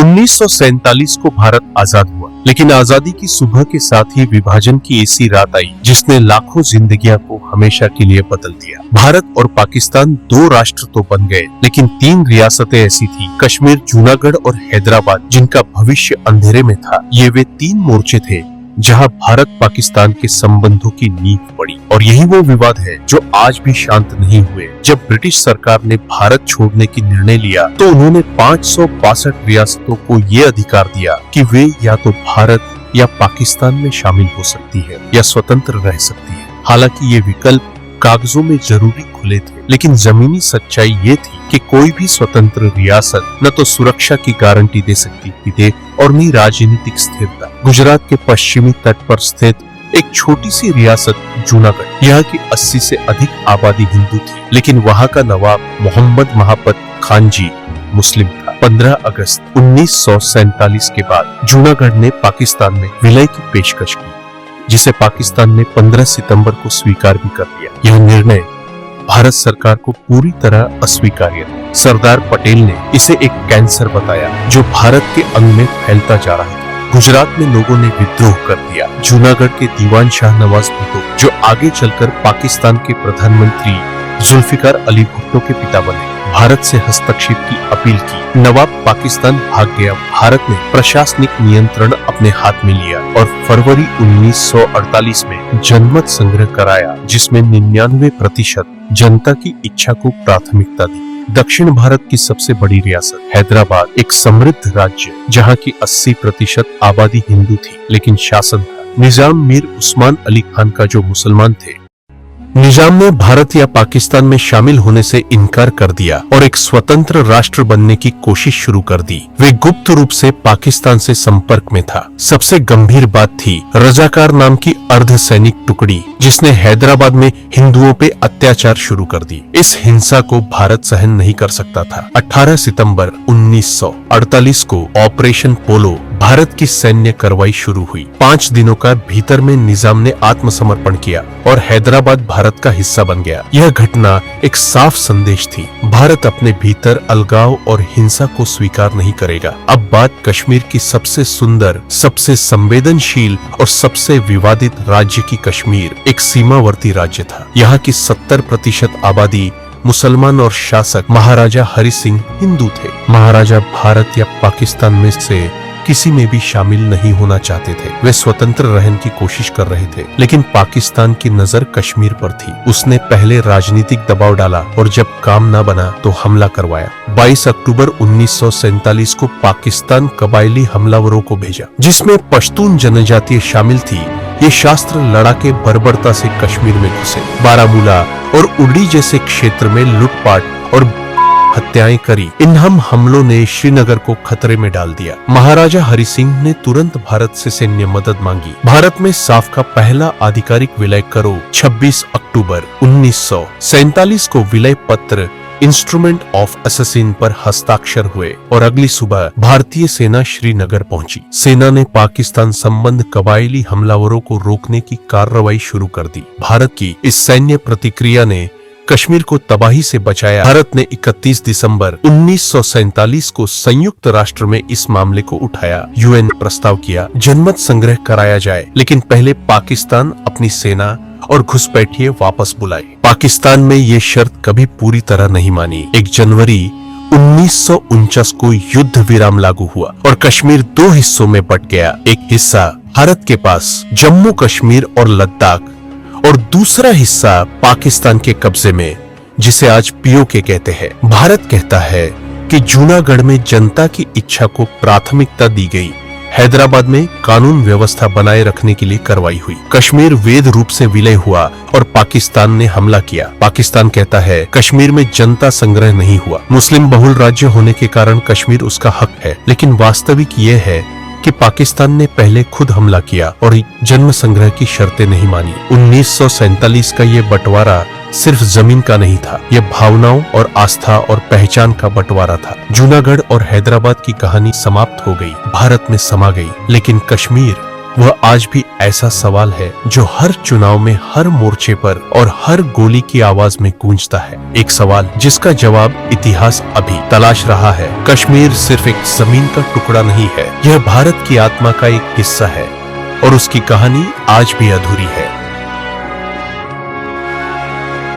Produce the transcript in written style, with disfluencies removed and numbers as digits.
1947 को भारत आजाद हुआ, लेकिन आजादी की सुबह के साथ ही विभाजन की ऐसी रात आई जिसने लाखों जिंदगियों को हमेशा के लिए बदल दिया। भारत और पाकिस्तान दो राष्ट्र तो बन गए, लेकिन तीन रियासतें ऐसी थी, कश्मीर, जूनागढ़ और हैदराबाद, जिनका भविष्य अंधेरे में था। ये वे तीन मोर्चे थे जहां भारत पाकिस्तान के संबंधों की नींव पड़ी, और यही वो विवाद है जो आज भी शांत नहीं हुए। जब ब्रिटिश सरकार ने भारत छोड़ने की निर्णय लिया तो उन्होंने 562 रियासतों को ये अधिकार दिया कि वे या तो भारत या पाकिस्तान में शामिल हो सकती है या स्वतंत्र रह सकती है। हालांकि ये विकल्प कागजों में जरूरी खुले थे, लेकिन जमीनी सच्चाई ये थी कि कोई भी स्वतंत्र रियासत न तो सुरक्षा की गारंटी दे सकती थी और न राजनीतिक स्थिरता। गुजरात के पश्चिमी तट पर स्थित एक छोटी सी रियासत जूनागढ़, यहाँ की 80 से अधिक आबादी हिंदू थी, लेकिन वहाँ का नवाब मोहम्मद महापत खान जी मुस्लिम था। 15 अगस्त 1947 के बाद जूनागढ़ ने पाकिस्तान में विलय की पेशकश की, जिसे पाकिस्तान ने 15 सितंबर को स्वीकार भी कर लिया। यह निर्णय भारत सरकार को पूरी तरह अस्वीकार्य था। सरदार पटेल ने इसे एक कैंसर बताया जो भारत के अंग में फैलता जा रहा था। गुजरात में लोगों ने विद्रोह कर दिया। जूनागढ़ के दीवान शाह नवाज भुट्टो, जो आगे चलकर पाकिस्तान के प्रधानमंत्री जुल्फिकार अली भुट्टो के पिता बने, भारत से हस्तक्षेप की अपील की। नवाब पाकिस्तान भाग गया। भारत ने प्रशासनिक नियंत्रण अपने हाथ में लिया और फरवरी 1948 में जनमत संग्रह कराया, जिसमें 99% जनता की इच्छा को प्राथमिकता दी। दक्षिण भारत की सबसे बड़ी रियासत हैदराबाद एक समृद्ध राज्य, जहां की 80% आबादी हिंदू थी, लेकिन शासन था निजाम मीर उस्मान अली खान का, जो मुसलमान थे। निजाम ने भारत या पाकिस्तान में शामिल होने से इनकार कर दिया और एक स्वतंत्र राष्ट्र बनने की कोशिश शुरू कर दी। वे गुप्त रूप से पाकिस्तान से संपर्क में था। सबसे गंभीर बात थी रजाकार नाम की अर्धसैनिक टुकड़ी, जिसने हैदराबाद में हिंदुओं पे अत्याचार शुरू कर दी। इस हिंसा को भारत सहन नहीं कर सकता था। 18 सितंबर 1948 को ऑपरेशन पोलो भारत की सैन्य कार्रवाई शुरू हुई। 5 दिनों का भीतर में निजाम ने आत्मसमर्पण किया और हैदराबाद भारत का हिस्सा बन गया। यह घटना एक साफ संदेश थी, भारत अपने भीतर अलगाव और हिंसा को स्वीकार नहीं करेगा। अब बात कश्मीर की सबसे सुंदर, सबसे संवेदनशील और सबसे विवादित राज्य की। कश्मीर एक सीमावर्ती राज्य था। यहाँ की 70% आबादी मुसलमान और शासक महाराजा हरि सिंह हिंदू थे। महाराजा भारत या पाकिस्तान में से किसी में भी शामिल नहीं होना चाहते थे। वे स्वतंत्र रहने की कोशिश कर रहे थे, लेकिन पाकिस्तान की नजर कश्मीर पर थी। उसने पहले राजनीतिक दबाव डाला और जब काम न बना तो हमला करवाया। 22 अक्टूबर 1947 को पाकिस्तान कबायली हमलावरों को भेजा, जिसमें पश्तून जनजाति शामिल थी। ये शास्त्र लड़ाके बर्बरता से कश्मीर में घुसे। बारामूला और उड़ी जैसे क्षेत्र में लूटपाट और हत्याएं करी। इन हमलों ने श्रीनगर को खतरे में डाल दिया। महाराजा हरि सिंह ने तुरंत भारत से सैन्य मदद मांगी। भारत में साफ का पहला आधिकारिक विलय करो 26 अक्टूबर 1947 को विलय पत्र इंस्ट्रूमेंट ऑफ असैसिन पर हस्ताक्षर हुए और अगली सुबह भारतीय सेना श्रीनगर पहुंची। सेना ने पाकिस्तान संबंध कबायली हमलावरों को रोकने की कार्रवाई शुरू कर दी। भारत की इस सैन्य प्रतिक्रिया ने कश्मीर को तबाही से बचाया। भारत ने 31 दिसंबर 1947 को संयुक्त राष्ट्र में इस मामले को उठाया। यूएन प्रस्ताव किया जनमत संग्रह कराया जाए, लेकिन पहले पाकिस्तान अपनी सेना और घुसपैठिए वापस बुलाए। पाकिस्तान में ये शर्त कभी पूरी तरह नहीं मानी। 1 जनवरी 1949 को युद्ध विराम लागू हुआ और कश्मीर 2 हिस्सों में बंट गया। एक हिस्सा भारत के पास जम्मू कश्मीर और लद्दाख, और दूसरा हिस्सा पाकिस्तान के कब्जे में, जिसे आज पीओके कहते हैं। भारत कहता है कि जूनागढ़ में जनता की इच्छा को प्राथमिकता दी गई। हैदराबाद में कानून व्यवस्था बनाए रखने के लिए कार्रवाई हुई। कश्मीर वैध रूप से विलय हुआ और पाकिस्तान ने हमला किया। पाकिस्तान कहता है कश्मीर में जनता संग्रह नहीं हुआ। मुस्लिम बहुल राज्य होने के कारण कश्मीर उसका हक है, लेकिन वास्तविक ये है कि पाकिस्तान ने पहले खुद हमला किया और जन्म संग्रह की शर्तें नहीं मानी। 1947 का ये बंटवारा सिर्फ जमीन का नहीं था, यह भावनाओं और आस्था और पहचान का बंटवारा था। जूनागढ़ और हैदराबाद की कहानी समाप्त हो गई, भारत में समा गई, लेकिन कश्मीर वह आज भी ऐसा सवाल है जो हर चुनाव में, हर मोर्चे पर और हर गोली की आवाज में गूंजता है। एक सवाल जिसका जवाब इतिहास अभी तलाश रहा है। कश्मीर सिर्फ एक जमीन का टुकड़ा नहीं है, यह भारत की आत्मा का एक हिस्सा है और उसकी कहानी आज भी अधूरी है।